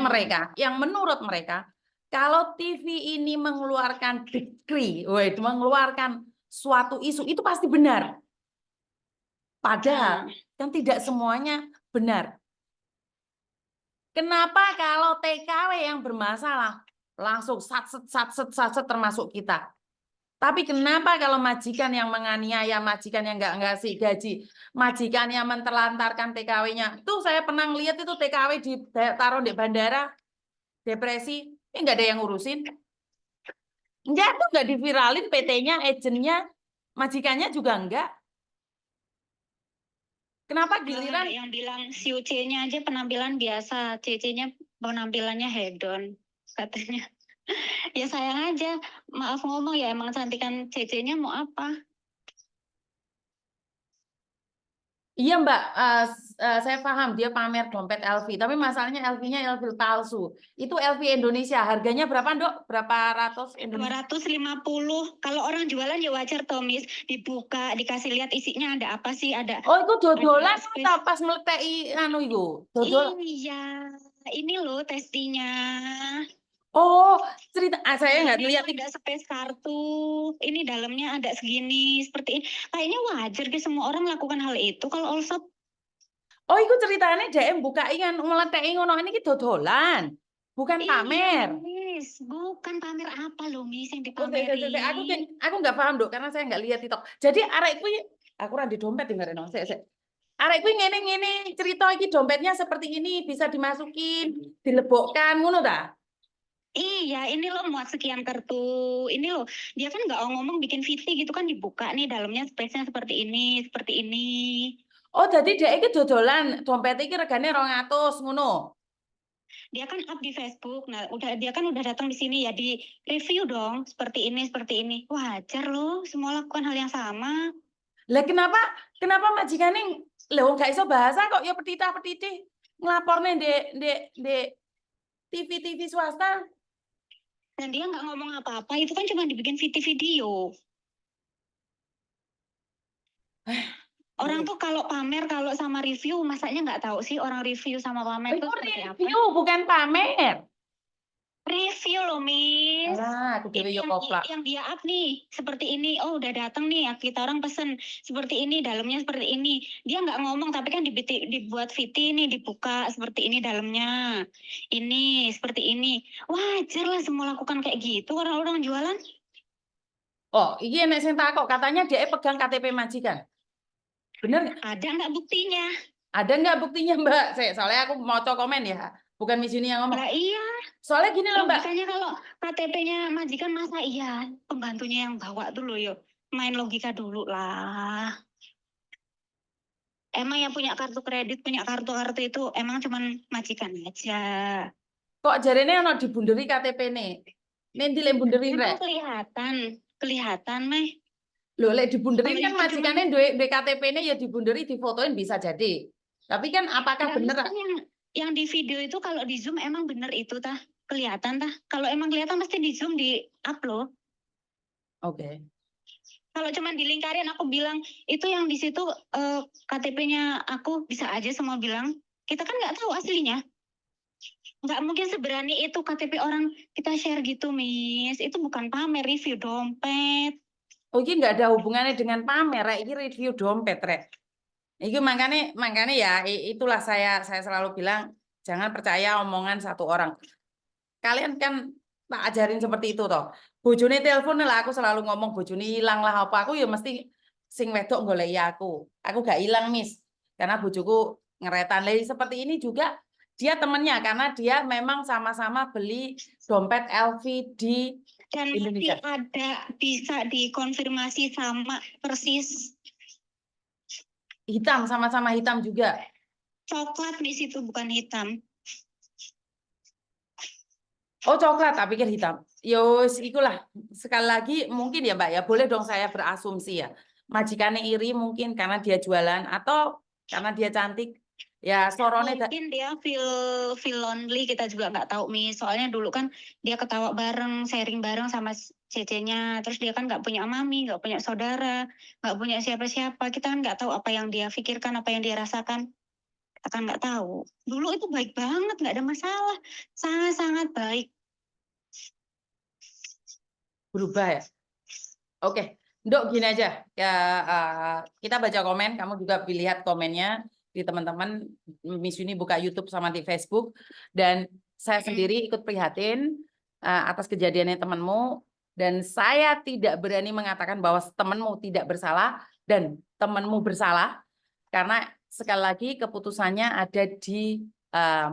mereka, kalau TV ini mengeluarkan decree, mengeluarkan suatu isu itu pasti benar. Padahal kan tidak semuanya benar. Kenapa kalau TKW yang bermasalah langsung satset termasuk kita? Tapi kenapa kalau majikan yang menganiaya, majikan yang nggak ngasih gaji, majikan yang menterlantarkan TKW-nya? Itu saya pernah lihat itu TKW ditaruh di bandara, depresi, nggak ada yang ngurusin. Enggak, tuh nggak diviralin PT-nya, agennya, majikannya juga enggak. Kenapa giliran yang bilang si C-nya aja penampilan biasa, CC-nya penampilannya hedon katanya. Ya sayang aja, maaf ngomong ya emang cantikan CC-nya mau apa? Iya Mbak, saya paham dia pamer dompet LV, tapi masalahnya LV-nya LV palsu. Itu LV Indonesia, harganya berapa Dok? Berapa ratus Indonesia? 250. Kalau orang jualan ya wajar Tomis, dibuka, dikasih lihat isinya ada apa sih, ada. Oh itu dodolan space. atau pas meletei anu itu? Dodol. Iya, ini loh testinya. Oh, cerita saya nggak Dalamnya lihat tuh ada space kartu. Ini dalamnya ada segini, seperti ini. Kayaknya wajar deh semua orang melakukan hal itu. Kalau all shop, Oh, itu ceritanya DM buka ingan meletei ngono ini ki dodolan. Bukan iya, pamer. Miss. Bukan pamer apa loh, Miss, yang Oh, dipamerin. aku nggak paham Dok karena saya nggak lihat TikTok. Jadi arek kuwi aku ora di dompet dengar no. Arek kuwi ngene cerita iki dompetnya seperti ini bisa dimasukin, dilebokkan ngono ta? Iya, ini loh muat sekian kartu. Ini loh, dia kan nggak ngomong bikin VT gitu kan dibuka nih dalamnya space-nya seperti ini, seperti ini. Oh, jadi dia iki dodolan, dompet iki regane 200 ngono. Dia kan up di Facebook. Nah, dia kan udah datang di sini ya di review dong, seperti ini, seperti ini. Wajar loh, semua lakukan hal yang sama. Lah kenapa majikane lho nggak iso bahasa kok ya petitah-petitih nglaporne di TV swasta. Dan dia nggak ngomong apa-apa, itu kan cuma dibikin VT video. Orang tuh kalau pamer, kalau sama review, masanya nggak tahu sih orang review sama pamer Itu tuh seperti apa? review bukan pamer. Review loh, Miss. Alah, aku dewe Ini yo koplak. yang dia up nih, seperti ini. Oh, udah datang nih, kita orang pesen seperti ini, dalamnya seperti ini. Dia nggak ngomong, tapi kan dibuat VT nih, dibuka seperti ini dalamnya. Ini, seperti ini. Wajar lah semua lakukan kayak gitu orang-orang jualan. Oh, iki enek sing takok katanya dia pegang KTP majikan. Bener nggak? Ada nggak buktinya? Ada nggak buktinya Mbak? Soalnya aku mau komen ya, bukan Miss Yuni yang ngomong. Lah iya, Soalnya gini loh Mbak. logikanya kalau KTP-nya majikan masa iya pembantunya yang bawa dulu yuk. Main logika dulu lah. Emang yang punya kartu kredit, punya kartu-kartu itu emang cuman majikan aja. Kok jarene ono dibunderi KTP nih? Nanti lek bunderin rek. Kelihatan meh. Loh, lek dibunderin Kalau kan itu majikannya duwe KTP-nya ya dibunderi, difotoin bisa jadi. Tapi kan apakah bener? Yang di video itu kalau di zoom emang bener itu tah? Kelihatan tah? Kalau emang kelihatan pasti di zoom di upload. Oke. Kalau cuman dilingkarin aku bilang itu yang di situ KTP-nya aku bisa aja semua bilang. Kita kan nggak tahu aslinya. Nggak mungkin seberani itu KTP orang kita share gitu, Miss. Itu bukan pamer, review dompet. Oh, ini nggak ada hubungannya dengan pamer, rek. Ini review dompet, rek. Itu makanya ya itulah saya selalu bilang jangan percaya omongan satu orang. Kalian kan tak ajarin seperti itu toh. Bojone telepon lah aku selalu ngomong bojone hilang lah apa aku ya mesti sing wedok goleki aku. Aku gak hilang, Miss. Karena bojoku ngeretan lagi seperti ini juga dia temennya karena dia memang sama-sama beli dompet LV di Dan masih Indonesia. ada bisa dikonfirmasi sama persis Hitam, sama-sama hitam juga. coklat di situ, bukan hitam. Oh coklat, tak pikir hitam. Yos, ikulah. Sekali lagi mungkin ya Mbak ya, boleh dong saya berasumsi ya. Majikannya iri mungkin karena dia jualan atau karena dia cantik. Ya sorone Mungkin dia feel lonely, kita juga nggak tahu Mi. Soalnya dulu kan dia ketawa bareng, sharing bareng sama cecenya. Terus dia kan nggak punya mami, nggak punya saudara, nggak punya siapa-siapa. Kita kan nggak tahu apa yang dia pikirkan, apa yang dia rasakan. Kita kan nggak tahu. Dulu itu baik banget, nggak ada masalah. Sangat-sangat baik. berubah ya. Oke, Dok gini aja. Ya, kita baca komen, kamu juga lihat komennya di teman-teman. Miss Yuni buka YouTube sama di Facebook. Dan saya sendiri ikut prihatin atas kejadiannya temanmu. Dan saya tidak berani mengatakan bahwa temanmu tidak bersalah dan temanmu bersalah. Karena sekali lagi keputusannya ada di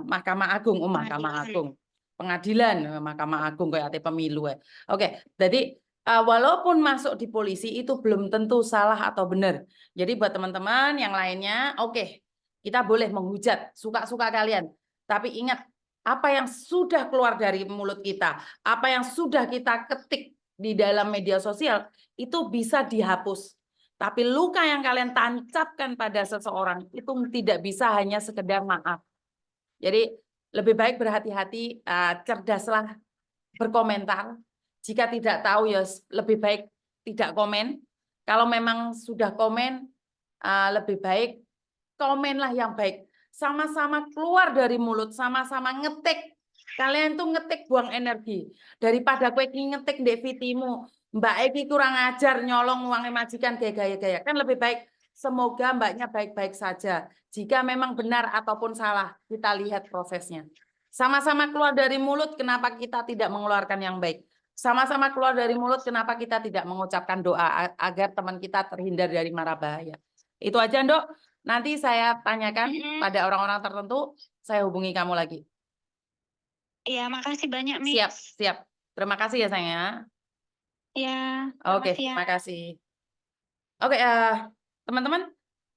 Mahkamah Agung. Mahkamah Agung. Pengadilan, Mahkamah Agung kayak pemilu. Oke, jadi walaupun masuk di polisi itu belum tentu salah atau benar. Jadi buat teman-teman yang lainnya, oke, kita boleh menghujat suka-suka kalian. Tapi ingat, apa yang sudah keluar dari mulut kita, apa yang sudah kita ketik di dalam media sosial, itu bisa dihapus. Tapi luka yang kalian tancapkan pada seseorang, itu tidak bisa hanya sekedar maaf. Jadi lebih baik berhati-hati, cerdaslah berkomentar. Jika tidak tahu ya lebih baik tidak komen. Kalau memang sudah komen, lebih baik komenlah yang baik. Sama-sama keluar dari mulut, sama-sama ngetik. Kalian tuh ngetik buang energi. Daripada kue ngetik ndek vitimu, Mbak Eki kurang ajar nyolong uangnya majikan gaya-gaya. Kan lebih baik semoga mbaknya baik-baik saja. Jika memang benar ataupun salah, kita lihat prosesnya. Sama-sama keluar dari mulut, kenapa kita tidak mengeluarkan yang baik? Sama-sama keluar dari mulut, kenapa kita tidak mengucapkan doa agar teman kita terhindar dari mara bahaya? Itu aja, Dok. Nanti saya tanyakan pada orang-orang tertentu, saya hubungi kamu lagi. Iya, makasih banyak, Mi. Siap, siap. Terima kasih ya, sayang. Ya, Oke, terima kasih. Oke, teman-teman,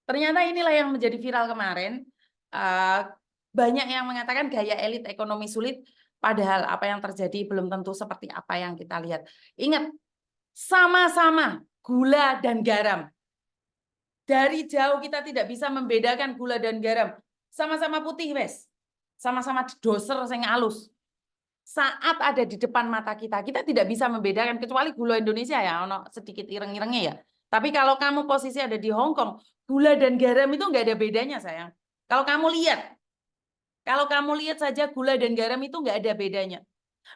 ternyata inilah yang menjadi viral kemarin. Banyak yang mengatakan gaya elit ekonomi sulit, padahal apa yang terjadi belum tentu seperti apa yang kita lihat. Ingat, sama-sama gula dan garam. Dari jauh kita tidak bisa membedakan gula dan garam. Sama-sama putih, wes. Sama-sama doser sing halus. Saat ada di depan mata kita tidak bisa membedakan, kecuali gula Indonesia ya, ono sedikit ireng-irengnya ya. Tapi kalau kamu posisi ada di Hong Kong, gula dan garam itu nggak ada bedanya, sayang. Kalau kamu lihat saja gula dan garam itu nggak ada bedanya.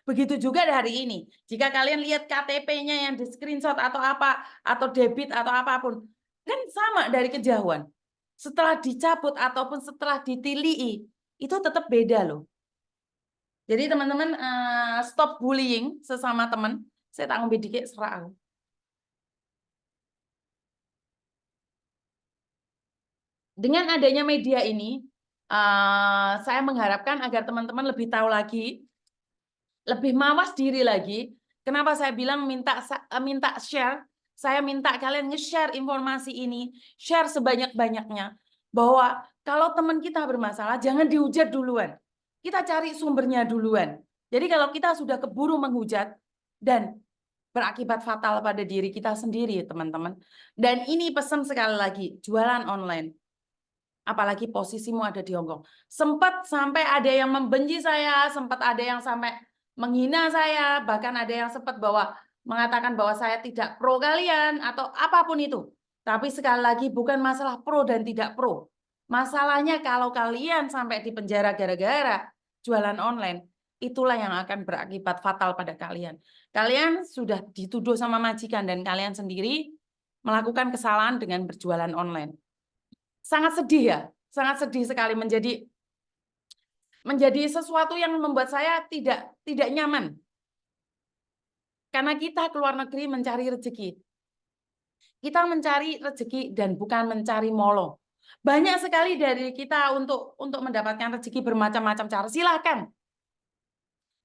Begitu juga hari ini. Jika kalian lihat KTP-nya yang di screenshot atau apa, atau debit atau apapun, kan sama dari kejauhan. Setelah dicabut ataupun setelah ditilii, itu tetap beda loh. Jadi teman-teman stop bullying sesama teman. Saya tak ngombe dikit serak. Dengan adanya media ini, saya mengharapkan agar teman-teman lebih tahu lagi, lebih mawas diri lagi. Kenapa saya bilang minta share? Saya minta kalian nge-share informasi ini, share sebanyak-banyaknya. Bahwa kalau teman kita bermasalah, jangan dihujat duluan. Kita cari sumbernya duluan. Jadi kalau kita sudah keburu menghujat dan berakibat fatal pada diri kita sendiri, teman-teman. Dan ini pesan sekali lagi, jualan online. Apalagi posisimu ada di Hong Kong. Sempat sampai ada yang membenci saya, sempat ada yang sampai menghina saya, bahkan ada yang sempat mengatakan bahwa saya tidak pro kalian atau apapun itu. Tapi sekali lagi bukan masalah pro dan tidak pro. Masalahnya kalau kalian sampai di penjara gara-gara jualan online, itulah yang akan berakibat fatal pada kalian. Kalian sudah dituduh sama majikan dan kalian sendiri melakukan kesalahan dengan berjualan online. Sangat sedih ya, sangat sedih sekali menjadi sesuatu yang membuat saya tidak nyaman. Karena kita keluar negeri mencari rezeki. Kita mencari rezeki dan bukan mencari molo. Banyak sekali dari kita untuk mendapatkan rezeki bermacam-macam cara. Silahkan.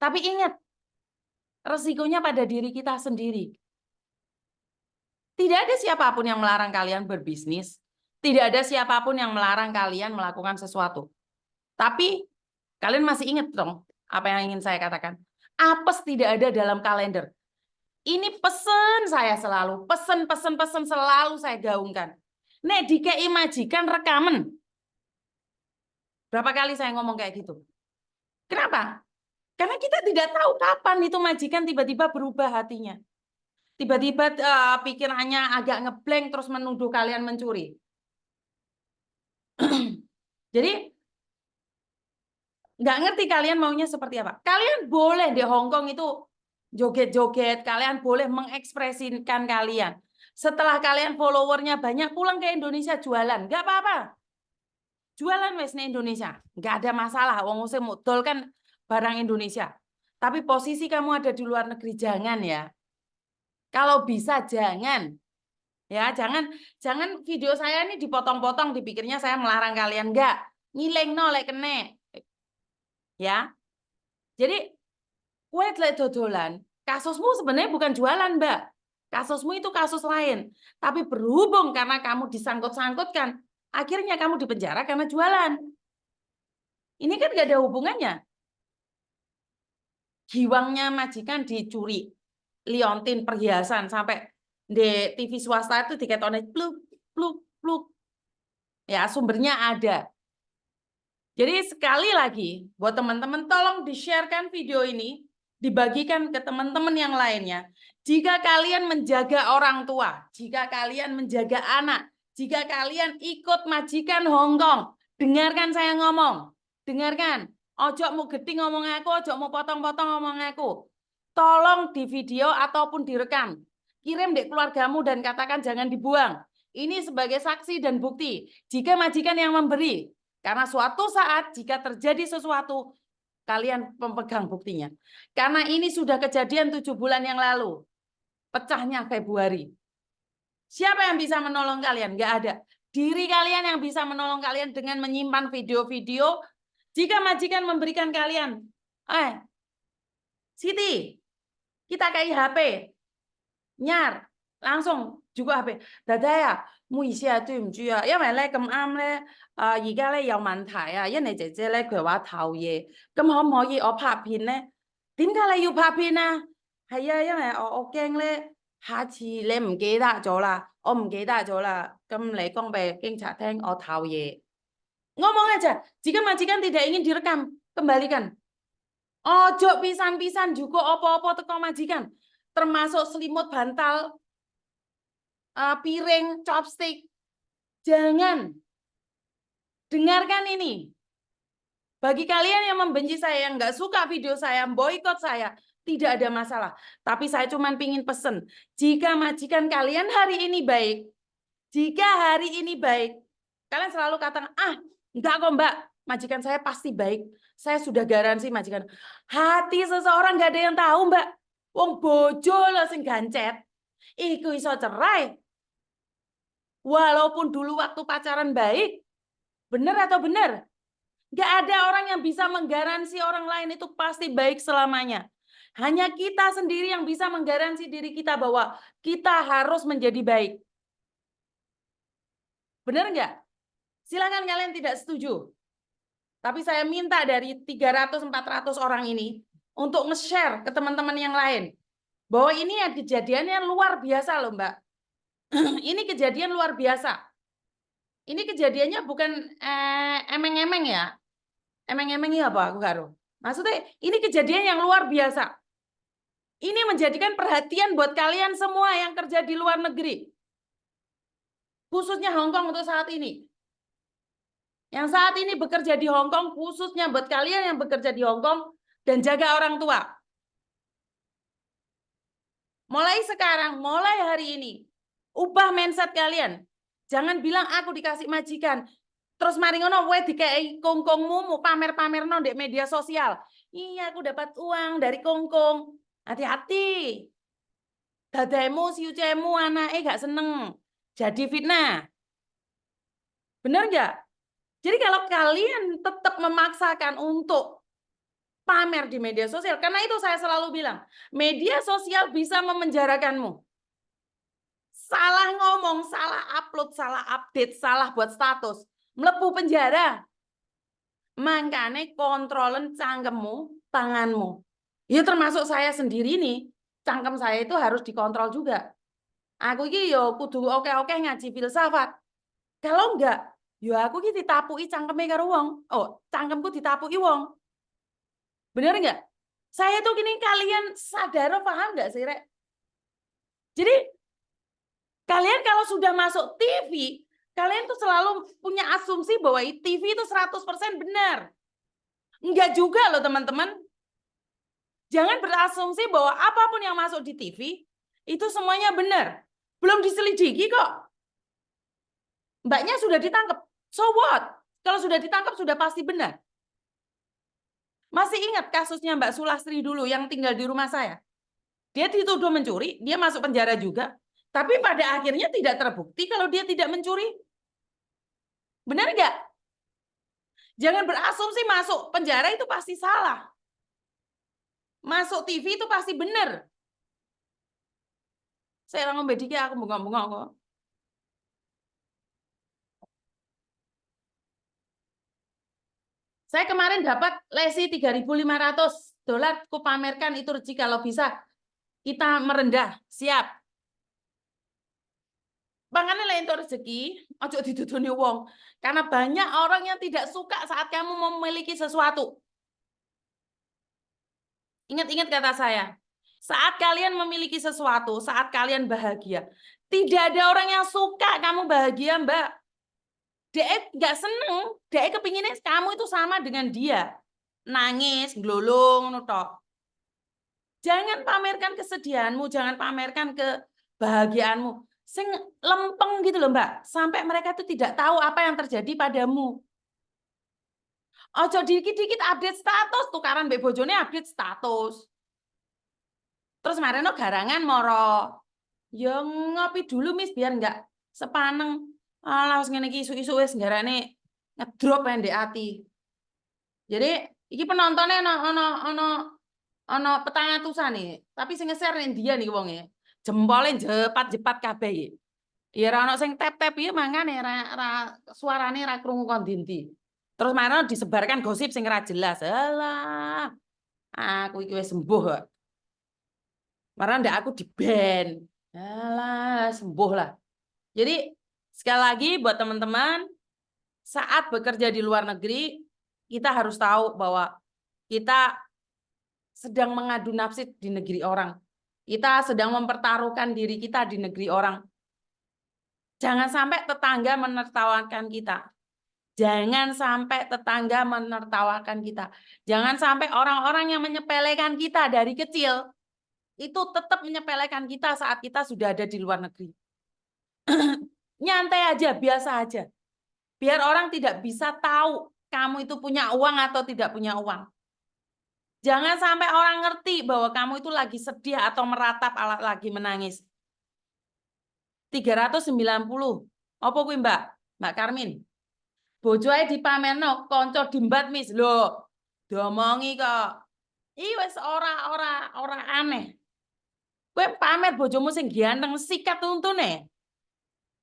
Tapi ingat, Resikonya pada diri kita sendiri. Tidak ada siapapun yang melarang kalian berbisnis. Tidak ada siapapun yang melarang kalian melakukan sesuatu. Tapi kalian masih ingat dong apa yang ingin saya katakan? Apes tidak ada dalam kalender. Ini pesen saya selalu, pesen selalu saya gaungkan. Nek dikei majikan rekamen. Berapa kali saya ngomong kayak gitu? Kenapa? Karena kita tidak tahu kapan itu majikan tiba-tiba berubah hatinya. Tiba-tiba pikirannya agak ngeblank terus menuduh kalian mencuri. Jadi nggak ngerti kalian maunya seperti apa. Kalian boleh di Hong Kong itu joget-joget, kalian boleh mengekspresikan kalian. Setelah kalian followernya banyak, pulang ke Indonesia jualan, nggak apa-apa. Jualan wes di Indonesia, nggak ada masalah. Wong usah modal kan barang Indonesia. Tapi posisi kamu ada di luar negeri, jangan ya. Kalau bisa jangan. Ya, jangan video saya ini dipotong-potong dipikirnya saya melarang kalian. Enggak. Ngileng no lek kene. Ya. Jadi kue lek dodolan, kasusmu sebenarnya bukan jualan, Mbak. Kasusmu itu kasus lain. Tapi berhubung karena kamu disangkut-sangkutkan, akhirnya kamu dipenjara karena jualan. Ini kan nggak ada hubungannya. Giwangnya majikan dicuri. Liontin perhiasan sampai di TV swasta itu diketone pluk pluk pluk. Ya, sumbernya ada. Jadi sekali lagi buat teman-teman tolong di-sharekan video ini, dibagikan ke teman-teman yang lainnya. Jika kalian menjaga orang tua, jika kalian menjaga anak, jika kalian ikut majikan Hong Kong, dengarkan saya ngomong. Dengarkan. Ojo mau gedhi ngomong aku, ojo mau potong-potong ngomong aku. Tolong di video ataupun direkam. Kirim dek keluargamu dan katakan jangan dibuang. Ini sebagai saksi dan bukti. Jika majikan yang memberi, karena suatu saat jika terjadi sesuatu, kalian pemegang buktinya. Karena ini sudah kejadian 7 bulan yang lalu. Pecahnya Februari. Siapa yang bisa menolong kalian? Nggak ada. Diri kalian yang bisa menolong kalian dengan menyimpan video-video. Jika majikan memberikan kalian, Siti, kita kayak HP, nyar, langsung juga HP. Dada ya, 唔好意思啊，對唔住啊，因為咧咁啱咧，而家咧有問題啊，欣妮姐姐咧佢話偷嘢，咁可唔可以我拍片咧？點解你要拍片啊？係啊，因為我驚咧，下次你唔記得咗啦，我唔記得咗啦，咁你講俾警察聽我偷嘢。Ngomong aja, jika majikan tidak ingin direkam, kembalikan. Ojo pisan-pisan juga opo-opo teko majikan, termasuk selimut bantal, piring, chopstick. Jangan. Dengarkan ini. Bagi kalian yang membenci saya, yang nggak suka video saya, boikot saya, tidak ada masalah. Tapi saya cuma pingin pesen, jika majikan kalian hari ini baik, jika hari ini baik, kalian selalu katakan, enggak kok Mbak, majikan saya pasti baik. Saya sudah garansi majikan. Hati seseorang nggak ada yang tahu Mbak. Wong bojo lo sing gancet. Iku iso cerai. Walaupun dulu waktu pacaran baik. Benar atau benar? Nggak ada orang yang bisa menggaransi orang lain itu pasti baik selamanya. Hanya kita sendiri yang bisa menggaransi diri kita bahwa kita harus menjadi baik. Benar nggak? Silakan kalian tidak setuju. Tapi saya minta dari 300-400 orang ini untuk nge-share ke teman-teman yang lain. Bahwa ini ya kejadiannya luar biasa loh Mbak. Ini kejadian luar biasa. Ini kejadiannya bukan emeng-emeng ya. Emeng-emeng ya apa aku karo. Maksudnya ini kejadian yang luar biasa. Ini menjadikan perhatian buat kalian semua yang kerja di luar negeri. Khususnya Hong Kong untuk saat ini. Yang saat ini bekerja di Hong Kong, khususnya buat kalian yang bekerja di Hong Kong dan jaga orang tua. Mulai sekarang, mulai hari ini, ubah mindset kalian. Jangan bilang aku dikasih majikan. Terus mari ngono kowe dikei kongkongmu mau pamer-pamerno di media sosial. Iya, aku dapat uang dari kongkong. Hati-hati. Dademu, siucemu, anaknya gak seneng. Jadi fitnah. Benar nggak? Jadi kalau kalian tetap memaksakan untuk pamer di media sosial. Karena itu saya selalu bilang, media sosial bisa memenjarakanmu. Salah ngomong, salah upload, salah update, salah buat status, mlebu penjara. Makanya kontrolen cangkemmu, tanganmu. Ya termasuk saya sendiri nih, cangkem saya itu harus dikontrol juga. Aku iki yo kudu oke-oke ngaji filsafat. Kalau enggak, yo aku iki ditapuki cangkeme karo wong. Oh, cangkemku ditapuki wong. Bener enggak? Saya tuh gini, kalian sadar paham enggak sih, Rek? Jadi kalian kalau sudah masuk TV, kalian tuh selalu punya asumsi bahwa TV itu 100% benar. Enggak juga loh teman-teman. Jangan berasumsi bahwa apapun yang masuk di TV, itu semuanya benar. Belum diselidiki kok. Mbaknya sudah ditangkap. So what? Kalau sudah ditangkap sudah pasti benar. Masih ingat kasusnya Mbak Sulastri dulu yang tinggal di rumah saya? Dia dituduh mencuri, dia masuk penjara juga. Tapi pada akhirnya tidak terbukti kalau dia tidak mencuri. Benar nggak? Jangan berasumsi masuk penjara itu pasti salah. Masuk TV itu pasti benar. Saya ngombe dikit aku bengok-bengok kok. Saya kemarin dapat lesi $3.500. Ku pamerkan itu rezeki kalau bisa. Kita merendah, siap. Makanya lain itu rezeki, ojo ditutuni wong. Karena banyak orang yang tidak suka saat kamu memiliki sesuatu. Ingat-ingat kata saya. Saat kalian memiliki sesuatu, saat kalian bahagia, tidak ada orang yang suka kamu bahagia, Mbak. Dia nggak seneng, dia kepinginnya kamu itu sama dengan dia. Nangis, glulung, nutok. Jangan pamerkan kesedihanmu, jangan pamerkan kebahagiaanmu. Sing lempeng gitu loh Mbak, sampai mereka itu tidak tahu apa yang terjadi padamu. Ojo dikit-dikit update status, tukaran mbek bojone update status. Terus kemarin garangan moro. Ya ngopi dulu Miss biar enggak sepaneng. Alah wis ngene iki isu-isu wis nggarane ngedrop ndek ati. Jadi iki penontonnya ono petang atusan nih, tapi sing nge-share dia nih wonge. Jempolnya jepat-jepat kabeh. Ya ora ono sing tap-tap ya mangane suarane ra krungu kon ndi. Terus mana disebarkan gosip sing ora jelas. Alah. Aku iki wis sembuh kok. Marah ndak aku di-ban. Alah, sembuh lah. Jadi sekali lagi buat teman-teman, saat bekerja di luar negeri, kita harus tahu bahwa kita sedang mengadu nasib di negeri orang. Kita sedang mempertaruhkan diri kita di negeri orang. Jangan sampai tetangga menertawakan kita. Jangan sampai tetangga menertawakan kita. Jangan sampai orang-orang yang menyepelekan kita dari kecil, itu tetap menyepelekan kita saat kita sudah ada di luar negeri. Nyantai aja, biasa aja. Biar orang tidak bisa tahu kamu itu punya uang atau tidak punya uang. Jangan sampai orang ngerti bahwa kamu itu lagi sedih atau meratap lagi menangis. 390. Apa kuwi Mbak? Mbak Karmin. Bojo ae dipamerno, kanca dimbat Miss. Lho, diomongi kok. Wis ora aneh. Kowe pamer bojomu sing ganteng sikat tuntune.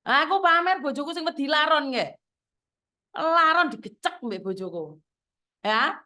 Aku pamer bojoku sing wedi laron nggih. Laron digecek mbek bojoku. Ya.